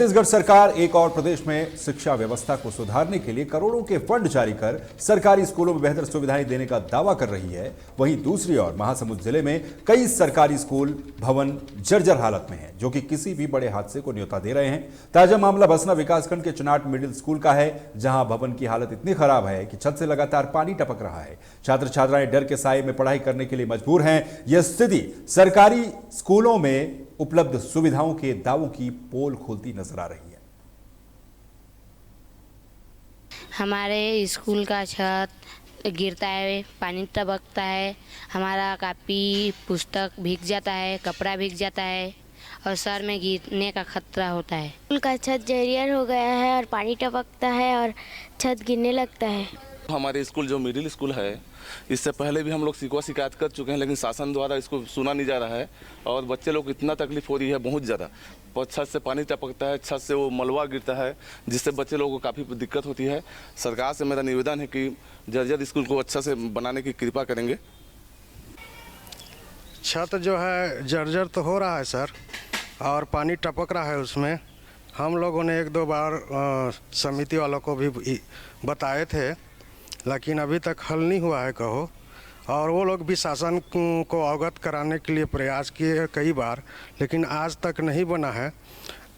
छत्तीसगढ़ सरकार एक और प्रदेश में शिक्षा व्यवस्था को सुधारने के लिए करोड़ों के फंड जारी कर सरकारी स्कूलों में बेहतर सुविधाएं देने का दावा कर रही है। वहीं दूसरी ओर महासमुंद जिले में कई सरकारी स्कूल भवन जर्जर हालत में हैं, जो कि किसी भी बड़े हादसे को न्योता दे रहे हैं। ताजा मामला बसना विकासखंड के चनाट मिडिल स्कूल का है, जहां भवन की हालत इतनी खराब है कि छत से लगातार पानी टपक रहा है। छात्र छात्राएं डर के साए में पढ़ाई करने के लिए मजबूर हैं। यह स्थिति सरकारी स्कूलों में उपलब्ध सुविधाओं के दावों की पोल खोलती नजर आ रही है। हमारे स्कूल का छत गिरता है, पानी टपकता है, हमारा कापी पुस्तक भीग जाता है, कपड़ा भीग जाता है और सर में गिरने का खतरा होता है। स्कूल का छत जर्जर हो गया है और पानी टपकता है और छत गिरने लगता है। हमारे स्कूल जो मिडिल स्कूल है, इससे पहले भी हम लोग शिकायत कर चुके हैं, लेकिन शासन द्वारा इसको सुना नहीं जा रहा है और बच्चे लोग इतना तकलीफ हो रही है बहुत ज़्यादा। छत से पानी टपकता है, छत से वो मलबा गिरता है, जिससे बच्चे लोगों को काफ़ी दिक्कत होती है। सरकार से मेरा निवेदन है कि जर्जर स्कूल को अच्छा से बनाने की कृपा करेंगे। छत जो है जर्जर तो हो रहा है सर, और पानी टपक रहा है उसमें। हम लोगों ने एक दो बार समिति वालों को भी बताए थे, लेकिन अभी तक हल नहीं हुआ है कहो। और वो लोग भी शासन को अवगत कराने के लिए प्रयास किए कई बार, लेकिन आज तक नहीं बना है।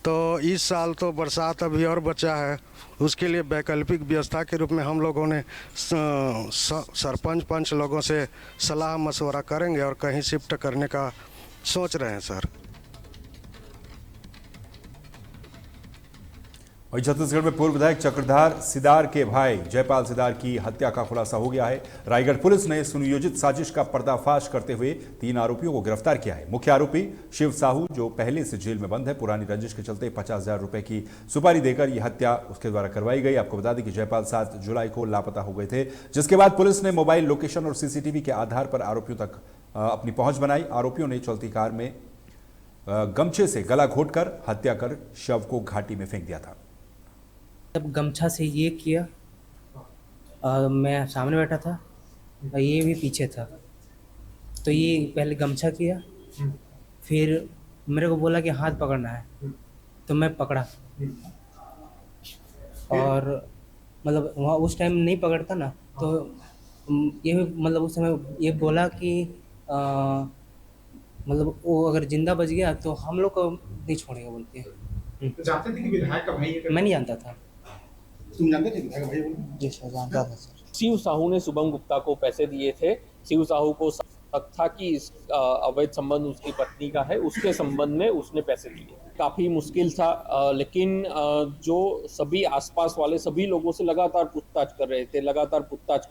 तो इस साल तो बरसात अभी और बचा है, उसके लिए वैकल्पिक व्यवस्था के रूप में हम लोगों ने सरपंच पंच लोगों से सलाह मशवरा करेंगे और कहीं शिफ्ट करने का सोच रहे हैं सर। वहीं छत्तीसगढ़ में पूर्व विधायक चक्रधार सिदार के भाई जयपाल सिदार की हत्या का खुलासा हो गया है। रायगढ़ पुलिस ने सुनियोजित साजिश का पर्दाफाश करते हुए 3 आरोपियों को गिरफ्तार किया है। मुख्य आरोपी शिव साहू, जो पहले से जेल में बंद है, पुरानी रंजिश के चलते 50,000 रुपए की सुपारी देकर यह हत्या उसके द्वारा करवाई गई। आपको बता दें कि जयपाल 7 जुलाई को लापता हो गए थे, जिसके बाद पुलिस ने मोबाइल लोकेशन और सीसीटीवी के आधार पर आरोपियों तक अपनी पहुंच बनाई। आरोपियों ने चलती कार में गमछे से गला घोटकर हत्या कर शव को घाटी में फेंक दिया था। जब गमछा से ये किया, मैं सामने बैठा था और ये भी पीछे था, तो ये पहले गमछा किया, फिर मेरे को बोला कि हाथ पकड़ना है, तो मैं पकड़ा। और मतलब वहाँ उस टाइम नहीं पकड़ता ना, तो ये मतलब उस समय ये बोला कि मतलब वो अगर जिंदा बच गया तो हम लोग को नहीं छोड़ेगा बोलते हैं। तो जानते थे कि विधायक का भाई है? मैं नहीं जानता था। तुम जानते थे विधायक का भाई? जी सर, जानता था सर। शिव साहू ने शुभम गुप्ता को पैसे दिए थे। शिव साहू को शक था कि इस अवैध संबंध उसकी पत्नी का है, उसके संबंध में उसने पैसे दिए। काफ़ी मुश्किल था, लेकिन जो सभी आसपास वाले सभी लोगों से लगातार पूछताछ कर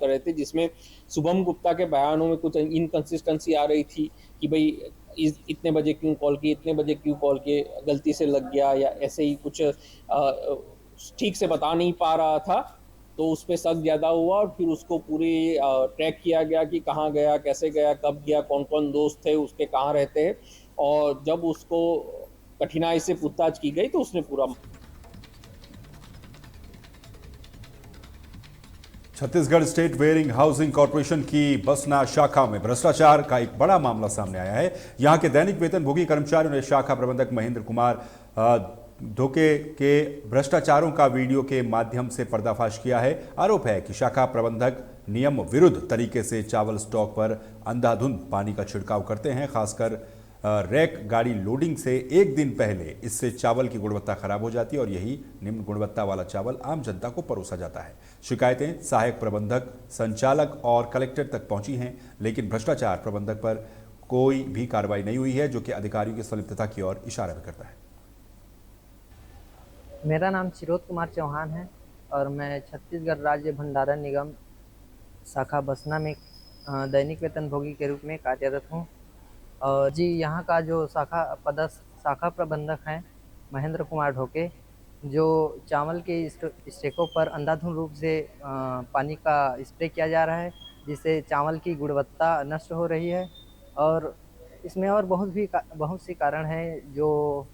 रहे थे, जिसमें शुभम गुप्ता के बयानों में कुछ इनकंसिस्टेंसी आ रही थी कि भाई इतने बजे क्यों कॉल किए, इतने बजे क्यों कॉल किए, गलती से लग गया या ऐसे ही कुछ ठीक से बता नहीं पा रहा था। तो उस पर शक ज़्यादा हुआ और फिर उसको पूरी ट्रैक किया गया कि कहाँ गया, कैसे गया, कब गया, कौन कौन दोस्त थे उसके, कहाँ रहते हैं। और जब उसको कठिनाई से पूछताछ की गई तो उसने पूरा। Chhattisgarh state wearing housing corporation की बसना शाखा में भ्रष्टाचार का एक बड़ा मामला सामने आया है। यहां के दैनिक वेतनभोगी कर्मचारियों ने शाखा प्रबंधक महेंद्र कुमार धोखे के भ्रष्टाचारों का वीडियो के माध्यम से पर्दाफाश किया है। आरोप है कि शाखा प्रबंधक नियम विरुद्ध तरीके से चावल स्टॉक पर अंधाधुंध पानी का छिड़काव करते हैं। खासकर रैक गाड़ी लोडिंग से एक दिन पहले इससे चावल की गुणवत्ता खराब हो जाती है और यही निम्न गुणवत्ता वाला चावल आम जनता को परोसा जाता है। शिकायतें सहायक प्रबंधक, संचालक और कलेक्टर तक पहुंची हैं, लेकिन भ्रष्टाचार प्रबंधक पर कोई भी कार्रवाई नहीं हुई है, जो कि अधिकारियों की संलिप्तता की ओर इशारा भी करता है। मेरा नाम चिरोत कुमार चौहान है और मैं छत्तीसगढ़ राज्य भंडारण निगम शाखा बसना में दैनिक वेतनभोगी के रूप में कार्यरत हूँ। और जी, यहाँ का जो शाखा प्रबंधक हैं महेंद्र कुमार ढोके, जो चावल के स्टॉकों पर अंधाधुंध रूप से पानी का स्प्रे किया जा रहा है, जिससे चावल की गुणवत्ता नष्ट हो रही है। और इसमें और बहुत सी कारण हैं, जो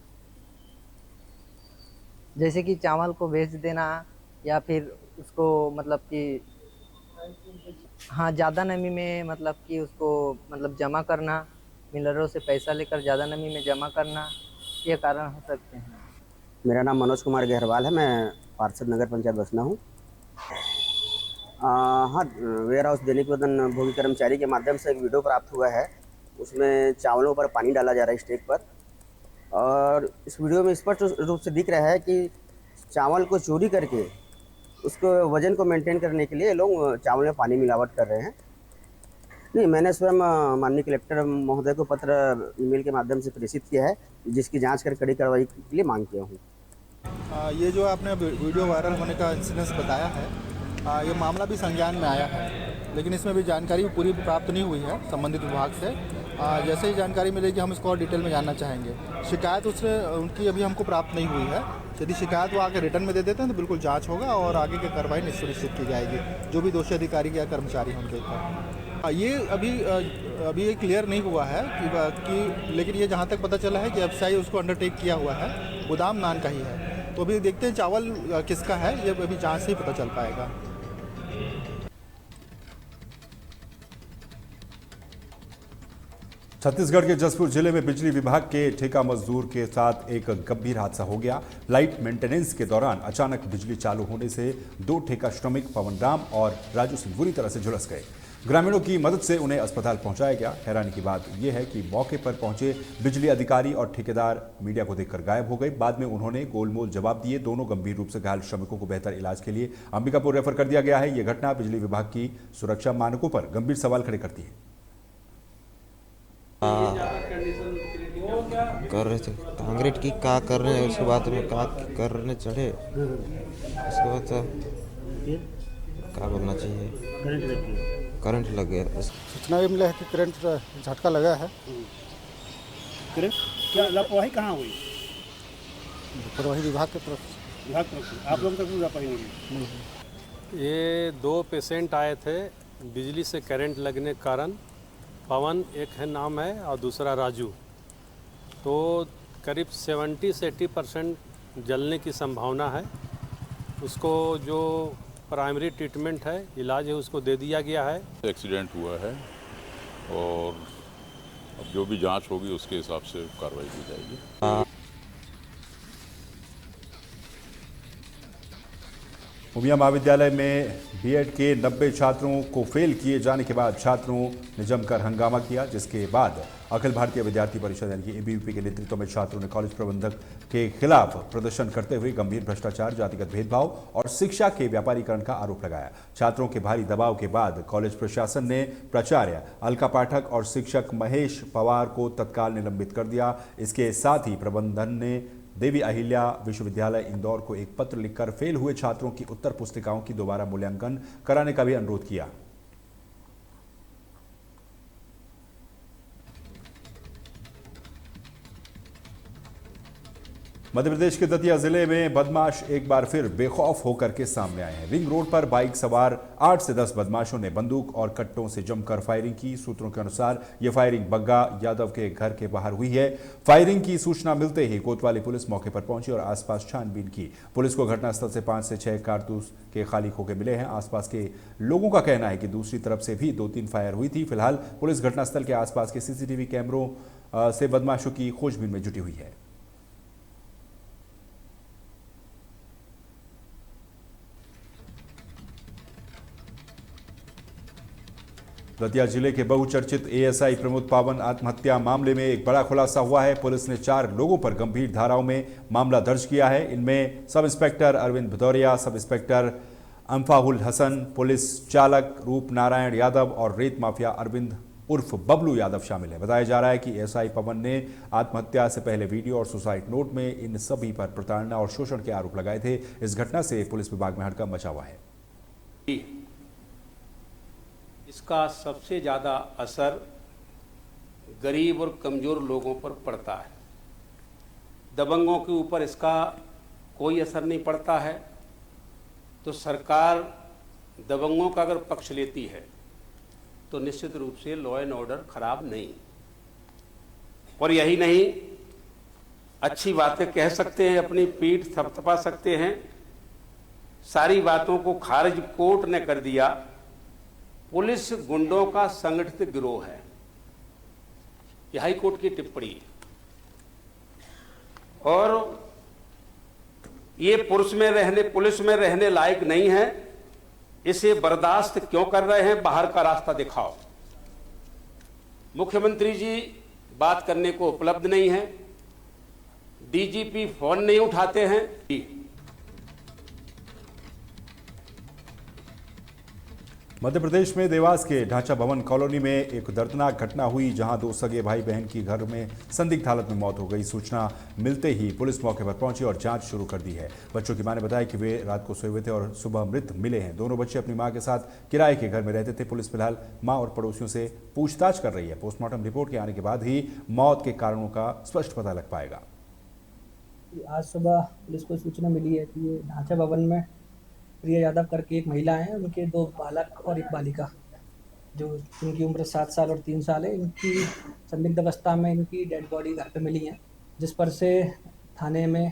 जैसे कि चावल को बेच देना या फिर उसको मतलब कि हाँ ज़्यादा नमी में मतलब कि उसको मतलब जमा करना, मिलरों से पैसा लेकर ज़्यादा नमी में जमा करना, ये कारण हो सकते हैं। मेरा नाम मनोज कुमार गहरवाल है। मैं पार्षद नगर पंचायत बसना हूँ। हाँ, वेयर हाउस दैनिक वेतन भोगी कर्मचारी के माध्यम से एक वीडियो प्राप्त हुआ है। उसमें चावलों पर पानी डाला जा रहा है स्टेज पर, और इस वीडियो में स्पष्ट रूप से दिख रहा है कि चावल को चोरी करके उसको वजन को मेंटेन करने के लिए लोग चावल में पानी मिलावट कर रहे हैं। नहीं, मैंने स्वयं माननीय कलेक्टर महोदय को पत्र ईमेल के माध्यम से प्रेषित किया है, जिसकी जांच कर कड़ी कार्रवाई के लिए मांग किया हूँ। ये जो आपने वीडियो वायरल होने का इंसिडेंस बताया है, ये मामला भी संज्ञान में आया है, लेकिन इसमें भी जानकारी पूरी प्राप्त नहीं हुई है संबंधित विभाग से। जैसे ही जानकारी मिलेगी हम इसको और डिटेल में जानना चाहेंगे। शिकायत उनकी अभी हमको प्राप्त नहीं हुई है। यदि शिकायत वो आगे रिटर्न में दे देते हैं तो बिल्कुल जांच होगा और आगे की कार्रवाई सुनिश्चित की जाएगी, जो भी दोषी अधिकारी या कर्मचारी होंगे ऊपर। ये अभी ये क्लियर नहीं हुआ है कि लेकिन ये जहाँ तक पता चला है कि एफएसआई उसको अंडरटेक किया हुआ है, गोदाम नान का ही है। तो अभी देखते हैं चावल किसका है, ये अभी जांच से ही पता चल पाएगा। छत्तीसगढ़ के जसपुर जिले में बिजली विभाग के ठेका मजदूर के साथ एक गंभीर हादसा हो गया। लाइट मेंटेनेंस के दौरान अचानक बिजली चालू होने से 2 ठेका श्रमिक पवन राम और राजू सिंह बुरी तरह से झुलस गए। ग्रामीणों की मदद से उन्हें अस्पताल पहुंचाया गया। हैरानी की बात यह है कि मौके पर पहुंचे बिजली अधिकारी और ठेकेदार मीडिया को देखकर गायब हो गए। बाद में उन्होंने गोलमोल जवाब दिए। दोनों गंभीर रूप से घायल श्रमिकों को बेहतर इलाज के लिए अंबिकापुर रेफर कर दिया गया है। यह घटना बिजली विभाग की सुरक्षा मानकों पर गंभीर सवाल खड़े करती है। कर रहे थे कांक्रीट की का कर रहे हैं, उसके बाद में का करने चढ़े, उसके बाद क्या बोलना चाहिए, करंट लग गया। सूचना ये मिला है कि करंट झटका लगा है। करंट क्या लापरवाही कहाँ हुई? लापरवाही विभाग की तरफ से। आप लोग तक लापरवाही नहीं? ये 2 पेशेंट आए थे, बिजली से करंट लगने के कारण। पवन एक है नाम है और दूसरा राजू। तो करीब 70 से 80% जलने की संभावना है। उसको जो प्राइमरी ट्रीटमेंट है, इलाज है, उसको दे दिया गया है। एक्सीडेंट हुआ है और अब जो भी जांच होगी उसके हिसाब से कार्रवाई की जाएगी। उमिया महाविद्यालय में बीएड के 90 छात्रों को फेल किए जाने के बाद छात्रों ने जमकर हंगामा किया, जिसके बाद अखिल भारतीय विद्यार्थी परिषद यानी कि एबीवीपी के नेतृत्व में छात्रों ने कॉलेज प्रबंधक के खिलाफ प्रदर्शन करते हुए गंभीर भ्रष्टाचार, जातिगत भेदभाव और शिक्षा के व्यापारीकरण का आरोप लगाया। छात्रों के भारी दबाव के बाद कॉलेज प्रशासन ने प्राचार्य अलका पाठक और शिक्षक महेश पवार को तत्काल निलंबित कर दिया। इसके साथ ही प्रबंधन ने देवी अहिल्या विश्वविद्यालय इंदौर को एक पत्र लिखकर फेल हुए छात्रों की उत्तर पुस्तिकाओं की दोबारा मूल्यांकन कराने का भी अनुरोध किया। मध्य प्रदेश के दतिया जिले में बदमाश एक बार फिर बेखौफ होकर के सामने आए हैं। रिंग रोड पर बाइक सवार 8 से 10 बदमाशों ने बंदूक और कट्टों से जमकर फायरिंग की। सूत्रों के अनुसार यह फायरिंग बग्गा यादव के घर के बाहर हुई है। फायरिंग की सूचना मिलते ही कोतवाली पुलिस मौके पर पहुंची और आसपास छानबीन की। पुलिस को घटनास्थल से 5 से 6 कारतूस के खाली खोखे मिले हैं। आसपास के लोगों का कहना है कि दूसरी तरफ से भी 2-3 फायर हुई थी। फिलहाल पुलिस घटनास्थल के आसपास के सीसीटीवी कैमरों से बदमाशों की खोजबीन में जुटी हुई है। दतिया जिले के बहुचर्चित एएसआई प्रमोद पावन आत्महत्या मामले में एक बड़ा खुलासा हुआ है। पुलिस ने 4 लोगों पर गंभीर धाराओं में मामला दर्ज किया है। इनमें sub inspector Arvind Bhadauria, sub inspector अम्फाहुल Hasan, police चालक रूप नारायण यादव और रेत माफिया अरविंद उर्फ बबलू यादव शामिल है। बताया जा रहा है कि एएसआई पवन ने आत्महत्या से पहले वीडियो और सुसाइड नोट में इन सभी पर प्रताड़ना और शोषण के आरोप लगाए थे। इस घटना से पुलिस विभाग में हड़कंप मचा हुआ है। इसका सबसे ज़्यादा असर गरीब और कमज़ोर लोगों पर पड़ता है। दबंगों के ऊपर इसका कोई असर नहीं पड़ता है। तो सरकार दबंगों का अगर पक्ष लेती है तो निश्चित रूप से लॉ एंड ऑर्डर खराब नहीं। और यही नहीं, अच्छी बातें कह सकते हैं, अपनी पीठ थपथपा सकते हैं। सारी बातों को खारिज कोर्ट ने कर दिया। पुलिस गुंडों का संगठित गिरोह है, यह हाई कोर्ट की टिप्पणी है। और ये पुलिस में रहने लायक नहीं है। इसे बर्दाश्त क्यों कर रहे हैं? बाहर का रास्ता दिखाओ। मुख्यमंत्री जी बात करने को उपलब्ध नहीं है, डीजीपी फोन नहीं उठाते हैं। मध्य प्रदेश में देवास के ढांचा भवन कॉलोनी में एक दर्दनाक घटना हुई, जहां दो सगे भाई बहन की घर में संदिग्ध हालत में मौत हो गई। सूचना मिलते ही पुलिस मौके पर पहुंची और जांच शुरू कर दी है। बच्चों की मां ने बताया कि वे रात को सोए हुए थे और सुबह मृत मिले हैं। दोनों बच्चे अपनी मां के साथ किराए के घर में रहते थे। पुलिस फिलहाल मां और पड़ोसियों से पूछताछ कर रही है। पोस्टमार्टम रिपोर्ट के आने के बाद ही मौत के कारणों का स्पष्ट पता लग पाएगा। आज सुबह पुलिस को सूचना मिली है कि ये ढांचा भवन में प्रिया यादव करके एक महिला है, उनके 2 बालक और एक बालिका, जो इनकी उम्र 7 साल और 3 साल है। इनकी संदिग्ध अवस्था में इनकी डेड बॉडी घर पे मिली है, जिस पर से थाने में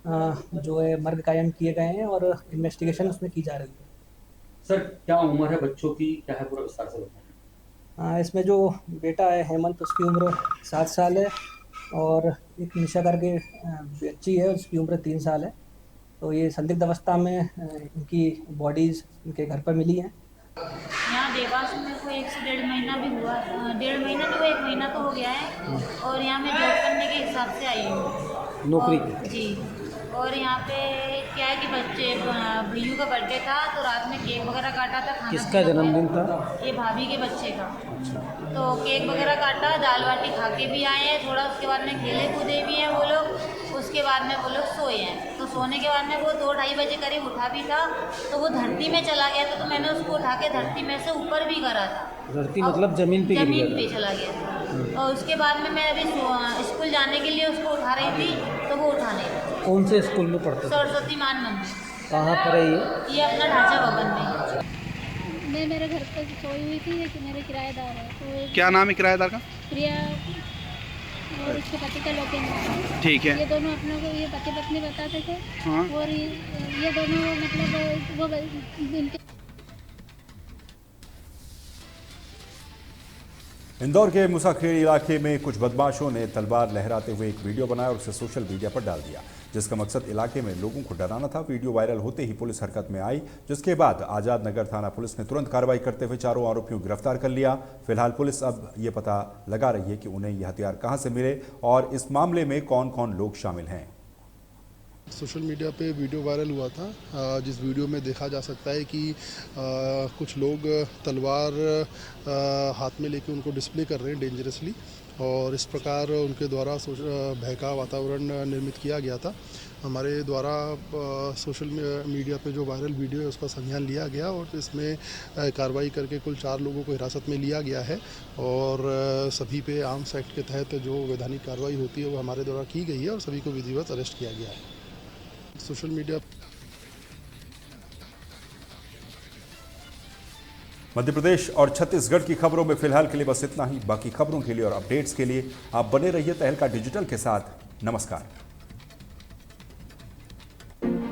जो है मर्ग कायम किए गए हैं और इन्वेस्टिगेशन उसमें की जा रही है। सर, क्या उम्र है बच्चों की, क्या है पूरा विस्तार से बताएं। इसमें जो बेटा है हेमंत, उसकी उम्र 7 साल है और एक निशा करके बच्ची है, उसकी उम्र 3 साल है। तो ये संदिग्ध अवस्था में इनकी बॉडीज इनके घर पर मिली हैं। यहाँ देवास में कोई 1 से 1.5 महीना भी हुआ, 1.5 महीना नहीं हुआ, 1 महीना तो हो गया है। और यहाँ मैं जॉब करने के हिसाब से आई हूँ, नौकरी जी। और यहाँ पे क्या है कि बच्चे भैयू का बर्थडे था, तो रात में केक वगैरह काटा था। खाना किसका जन्मदिन था? ये भाभी के बच्चे का। तो केक वगैरह काटा, दाल बाटी खा के भी आए हैं थोड़ा, उसके बाद में खेले कूदे भी हैं वो लोग। उसके बाद में वो लोग सोए हैं। तो सोने के बाद में वो 2-2:30 बजे करीब उठा भी था, तो वो धरती में चला गया था। तो मैंने उसको उठा के धरती में से ऊपर भी करा था। धरती मतलब जमीन पे चला गया था। और उसके बाद में मैं अभी स्कूल जाने के लिए उसको उठा रही थी, तो वो उठा नहीं। कौन से स्कूल में पढ़ते? सरस्वती मान मंदिर। कहाँ पर है ये अपना ढांचा भवन में। मैं मेरे घर पर सोई हुई थी, लेकिन मेरे किराएदार है। तो क्या नाम है किराएदार का? प्रिया और उसके पति का लोकेंद्र। ठीक है। ये दोनों अपने को ये पति पत्नी बताते थे। हाँ। और ये दोनों मतलब वो इनके इंदौर के मुसाखेड़ी इलाके में कुछ बदमाशों ने तलवार लहराते हुए एक वीडियो बनाया और उसे सोशल मीडिया पर डाल दिया, जिसका मकसद इलाके में लोगों को डराना था। वीडियो वायरल होते ही पुलिस हरकत में आई, जिसके बाद आजाद नगर थाना पुलिस ने तुरंत कार्रवाई करते हुए चारों आरोपियों को गिरफ्तार कर लिया। फिलहाल पुलिस अब ये पता लगा रही है कि उन्हें ये हथियार कहां से मिले और इस मामले में कौन कौन लोग शामिल हैं। सोशल मीडिया पे वीडियो वायरल हुआ था, जिस वीडियो में देखा जा सकता है कि कुछ लोग तलवार हाथ में लेके उनको डिस्प्ले कर रहे हैं डेंजरसली, और इस प्रकार उनके द्वारा भय का वातावरण निर्मित किया गया था। हमारे द्वारा सोशल मीडिया पे जो वायरल वीडियो है उसका संज्ञान लिया गया और इसमें कार्रवाई करके कुल 4 लोगों को हिरासत में लिया गया है और सभी पे आर्म्स एक्ट के तहत जो वैधानिक कार्रवाई होती है वो हमारे द्वारा की गई है और सभी को विधिवत अरेस्ट किया गया है। सोशल मीडिया मध्य प्रदेश और छत्तीसगढ़ की खबरों में फिलहाल के लिए बस इतना ही। बाकी खबरों के लिए और अपडेट्स के लिए आप बने रहिए तहलका डिजिटल के साथ। नमस्कार।